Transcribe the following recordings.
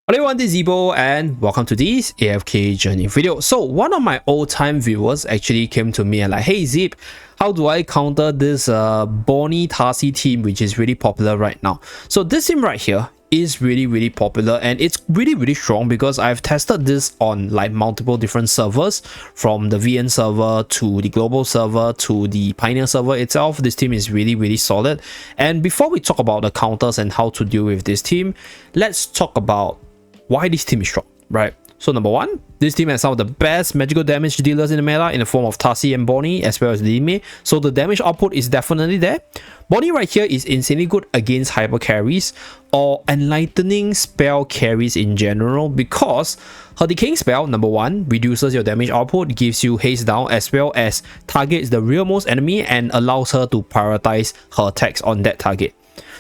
Hello everyone, this is Zeeebo and welcome to this AFK journey video. So one of my old time viewers actually came to me and like, hey Zeep, how do I counter this Bonnie Tasi team which is really popular right now? So this team right here is really popular and it's really strong because I've tested this on like multiple different servers, from the VN server to the global server to the Pioneer server itself. This team is really solid. And before we talk about the counters and how to deal with this team, let's talk about why this team is strong, right? So number one, this team has some of the best magical damage dealers in the meta in the form of Tasi and Bonnie as well as Lime. So the damage output is definitely there. Bonnie right here is insanely good against hyper carries or enlightening spell carries in general because her decaying spell, number one, reduces your damage output, gives you haste down as well as targets the realmost enemy and allows her to prioritize her attacks on that target.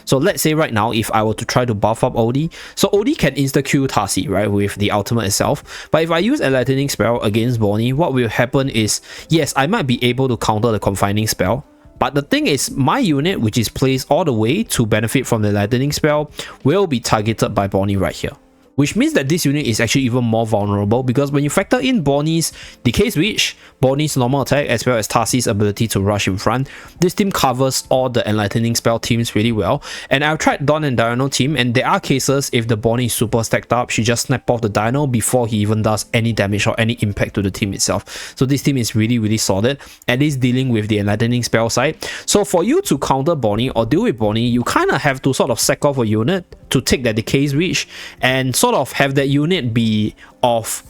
So let's say right now, if I were to try to buff up OD, so OD can insta-kill Tasi, right, with the ultimate itself. But if I use Enlightening Spell against Bonnie, what will happen is, yes, I might be able to counter the Confining Spell. But the thing is, my unit, which is placed all the way to benefit from the Enlightening Spell, will be targeted by Bonnie right here. Which means that this unit is actually even more vulnerable because when you factor in Bonnie's Decay Switch, Bonnie's normal attack, as well as Tasi's ability to rush in front, this team covers all the Enlightening Spell teams really well. And I've tried Dawn and Diurnal team, and there are cases if the Bonnie is super stacked up, she just snap off the Diurnal before he even does any damage or any impact to the team itself. So this team is really solid, at least dealing with the Enlightening Spell side. So for you to counter Bonnie or deal with Bonnie, you kind of have to sort of sack off a unit to take that Decay Switch and sort of have that unit be of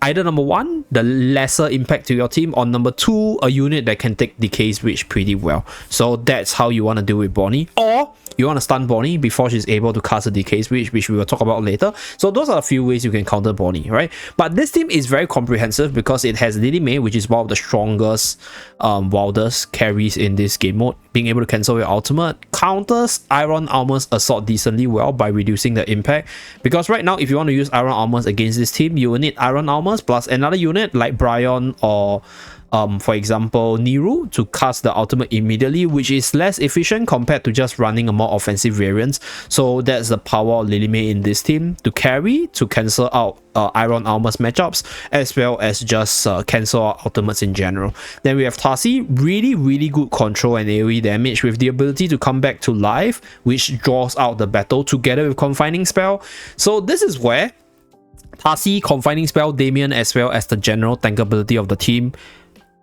either number one, the lesser impact to your team, or number two, a unit that can take Decay Switch pretty well. So that's how you want to deal with Bonnie. Or you want to stun Bonnie before she's able to cast a Decay Switch, which we will talk about later. So those are a few ways you can counter Bonnie, right? But this team is very comprehensive because it has Lily, which is one of the strongest, wildest carries in this game mode. Being able to cancel your ultimate, counters Iron Armor's Assault decently well by reducing the impact. Because right now, if you want to use Iron Armors against this team, you will need Iron Armors plus another unit like Bryon or for example Niru to cast the ultimate immediately, which is less efficient compared to just running a more offensive variant. So that's the power of Lily in this team, to carry, to cancel out Iron Armor's matchups, as well as just cancel out ultimates in general. Then we have Tasi, really good control and AoE damage with the ability to come back to life, which draws out the battle together with Confining Spell. So this is where Tasi, Confining Spell, Damien, as well as the general tankability of the team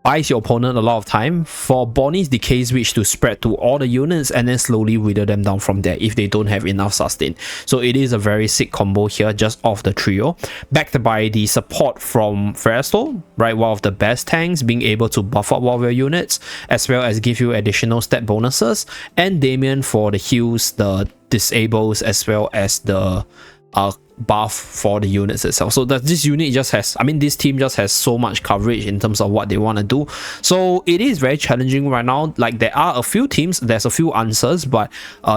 buys your opponent a lot of time for Bonnie's Decay Switch to spread to all the units and then slowly wither them down from there if they don't have enough sustain. So it is a very sick combo here just off the trio, backed by the support from Feresto, right, one of the best tanks, being able to buff up all of your units as well as give you additional stat bonuses, and Damien for the heals, the disables, as well as the buff for the units itself. So that this unit just has, this team just has so much coverage in terms of what they want to do. So it is very challenging right now. Like, there are a few teams, there's a few answers, but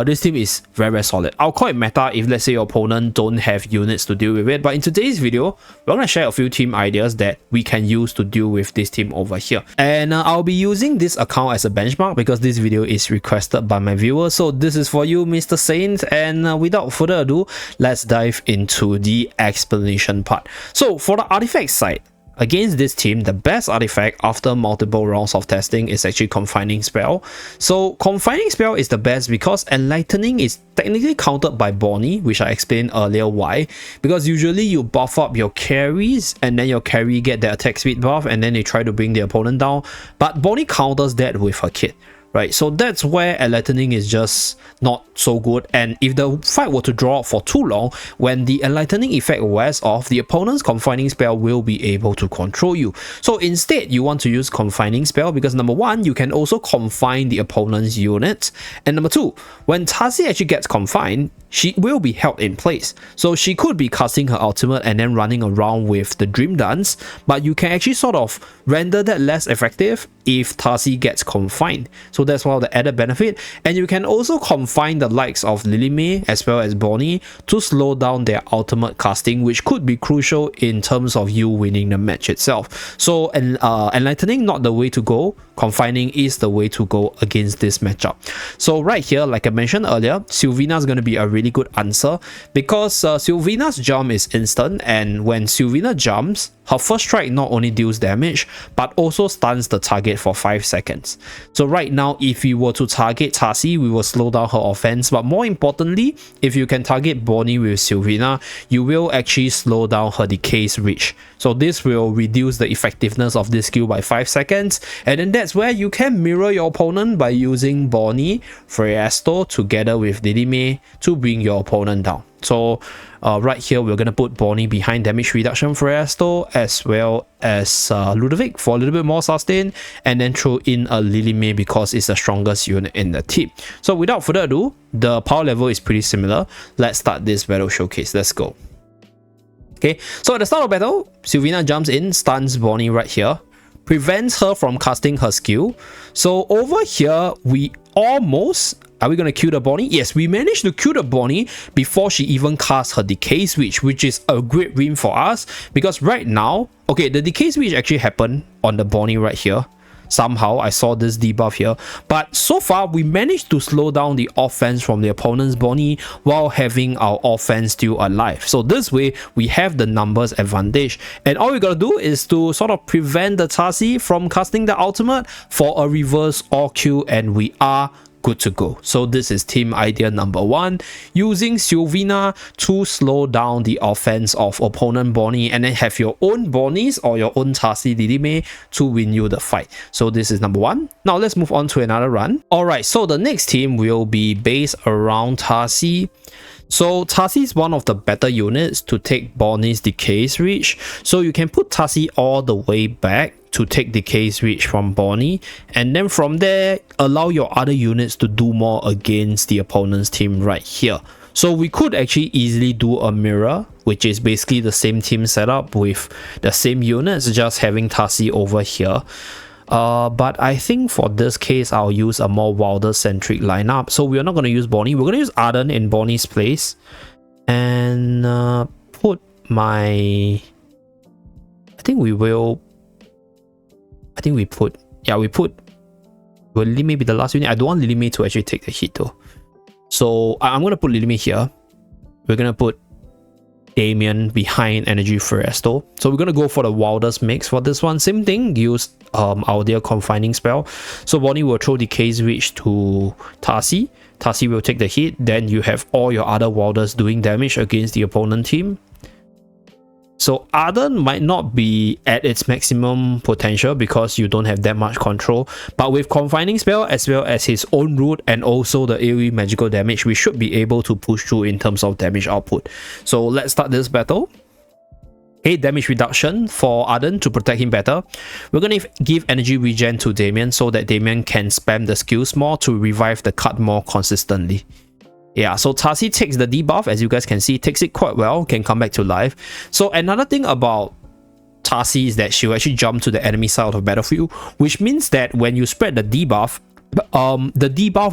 this team is very solid. I'll call it meta if let's say your opponent don't have units to deal with it. But in today's video, we're going to share a few team ideas that we can use to deal with this team over here. And I'll be using this account as a benchmark because this video is requested by my viewers. So this is for you, Mr. Saint. And without further ado, let's dive into the explanation part. So for the artifact side, against this team, the best artifact after multiple rounds of testing is actually Confining Spell. So Confining Spell is the best because Enlightening is technically countered by Bonnie, which I explained earlier why. Because usually you buff up your carries and then your carry get the attack speed buff and then they try to bring the opponent down. But Bonnie counters that with her kit. Right, so that's where Enlightening is just not so good, and if the fight were to draw out for too long, when the Enlightening effect wears off, the opponent's Confining Spell will be able to control you. So instead, you want to use Confining Spell because number one, you can also confine the opponent's units, and number two, when Tasi actually gets confined, she will be held in place. So she could be casting her ultimate and then running around with the Dream Dance, but you can actually sort of render that less effective if Tasi gets confined. So that's one of the added benefit. And you can also confine the likes of Lily as well as Bonnie to slow down their ultimate casting, which could be crucial in terms of you winning the match itself. So enlightening, not the way to go. Confining is the way to go against this matchup. So right here, like I mentioned earlier, Silvina is going to be a really good answer because Silvina's jump is instant, and when Silvina jumps, her first strike not only deals damage but also stuns the target for 5 seconds. So right now, if we were to target Tasi, we will slow down her offense, but more importantly, if you can target Bonnie with Silvina, you will actually slow down her decay's reach. So this will reduce the effectiveness of this skill by 5 seconds, and then that's where you can mirror your opponent by using Bonnie, Freyasto together with Lily to bring your opponent down. So right here, we're going to put Bonnie behind damage reduction Freyasto as well as Ludovic for a little bit more sustain, and then throw in a Lily because it's the strongest unit in the team. So without further ado, the power level is pretty similar. Let's start this battle showcase. Let's go. Okay, so at the start of battle, Silvina jumps in, stuns Bonnie right here, prevents her from casting her skill. So over here, we almost... Are we going to kill the Bonnie? Yes, we managed to kill the Bonnie before she even casts her Decay Switch, which is a great win for us because right now... Okay, the Decay Switch actually happened on the Bonnie right here. Somehow, I saw this debuff here. But so far, we managed to slow down the offense from the opponent's Bonnie while having our offense still alive. So this way, we have the numbers advantage. And all we gotta do is to sort of prevent the Tasi from casting the ultimate for a reverse or Q, and we are good to go. So this is team idea number 1, using Silvina to slow down the offense of opponent Bonnie, and then have your own Bonnies or your own Tasi Lily to win you the fight. So this is number 1. Now let's move on to another run. Alright, so the next team will be based around Tasi. So Tasi is one of the better units to take Bonnie's Decay's Reach. So you can put Tasi all the way back to take Decay's Reach from Bonnie, and then from there allow your other units to do more against the opponent's team right here. So we could actually easily do a mirror, which is basically the same team setup with the same units, just having Tasi over here. But I think for this case, I'll use a more Wilder-centric lineup. So we're not going to use Bonnie. We're going to use Arden in Bonnie's place. And put my... Will Lily May be the last unit? I don't want Lily May to actually take the hit though. So I'm going to put Lily May here. We're going to put Damien behind Energy Freyasto. So we're going to go for the Wildest mix for this one. Same thing, use our dear Confining spell. So Bonnie will throw Decay's Reach to Tasi. Tasi will take the hit. Then you have all your other Wilders doing damage against the opponent team. So Arden might not be at its maximum potential because you don't have that much control, but with Confining spell as well as his own root and also the AoE magical damage, we should be able to push through in terms of damage output. So let's start this battle. Okay, damage reduction for Arden to protect him better. We're going to give energy regen to Damien so that Damien can spam the skills more to revive the card more consistently. Yeah, so Tasi takes the debuff, as you guys can see, takes it quite well, can come back to life. So another thing about Tasi is that she'll actually jump to the enemy side of the battlefield, which means that when you spread the debuff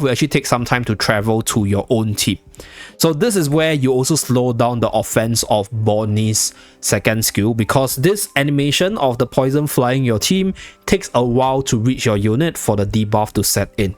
will actually take some time to travel to your own team. So this is where you also slow down the offense of Bonnie's second skill, because this animation of the poison flying your team takes a while to reach your unit for the debuff to set in.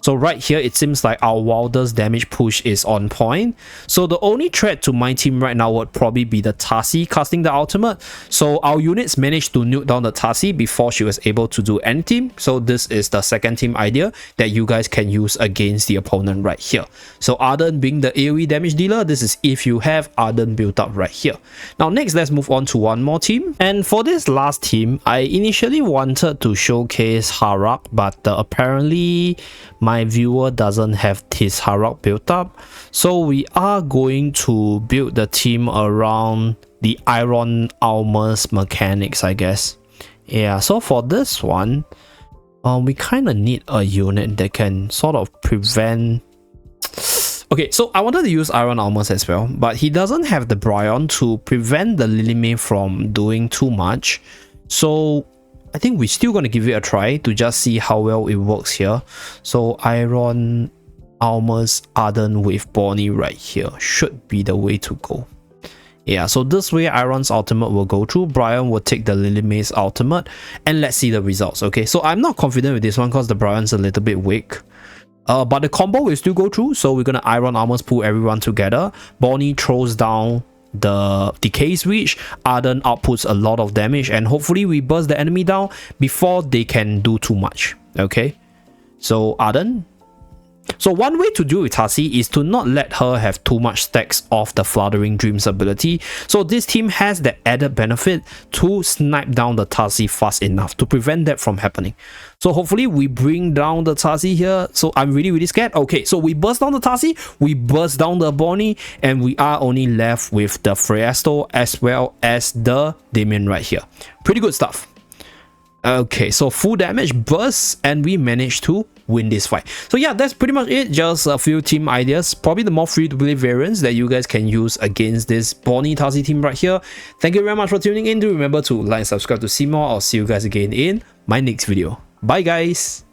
So right here, it seems like our Wilder's damage push is on point. So the only threat to my team right now would probably be the Tasi casting the ultimate. So our units managed to nuke down the Tasi before she was able to do anything. So this is the second team idea that you guys can use against the opponent right here. So Arden being the AoE damage dealer, this is if you have Arden built up right here. Now next, let's move on to one more team. And for this last team, I initially wanted to showcase Harak, but apparently my viewer doesn't have his Harak built up, so we are going to build the team around the Iron Armor's mechanics, I guess. Yeah, so for this one, we kind of need a unit that can sort of prevent... Okay, so I wanted to use Iron Armors as well, but he doesn't have the Bryon to prevent the Lily May from doing too much. So I think we're still going to give it a try to just see how well it works here. So Iron, Almas, Arden with Bonnie right here should be the way to go. Yeah, so this way Iron's ultimate will go through, Brian will take the Lily Mace ultimate, and let's see the results. Okay, so I'm not confident with this one because the Brian's a little bit weak. But the combo will still go through, so we're gonna Iron Almas pull everyone together. Bonnie throws down the Decay Switch, Arden outputs a lot of damage, and hopefully we burst the enemy down before they can do too much. Okay, so Arden. So one way to deal with Tasi is to not let her have too much stacks of the Fluttering Dreams ability. So this team has the added benefit to snipe down the Tasi fast enough to prevent that from happening. So hopefully we bring down the Tasi here. So I'm really scared. Okay, so we burst down the Tasi, we burst down the Bonnie, and we are only left with the Freyasto as well as the Damien right here. Pretty good stuff. Okay, so full damage burst, and we managed to win this fight. So yeah, that's pretty much it. Just a few team ideas, probably the more free to play variants that you guys can use against this Bonnie Tasi team right here. Thank you very much for tuning in. Do remember to like and subscribe to see more. I'll see you guys again in my next video. Bye guys.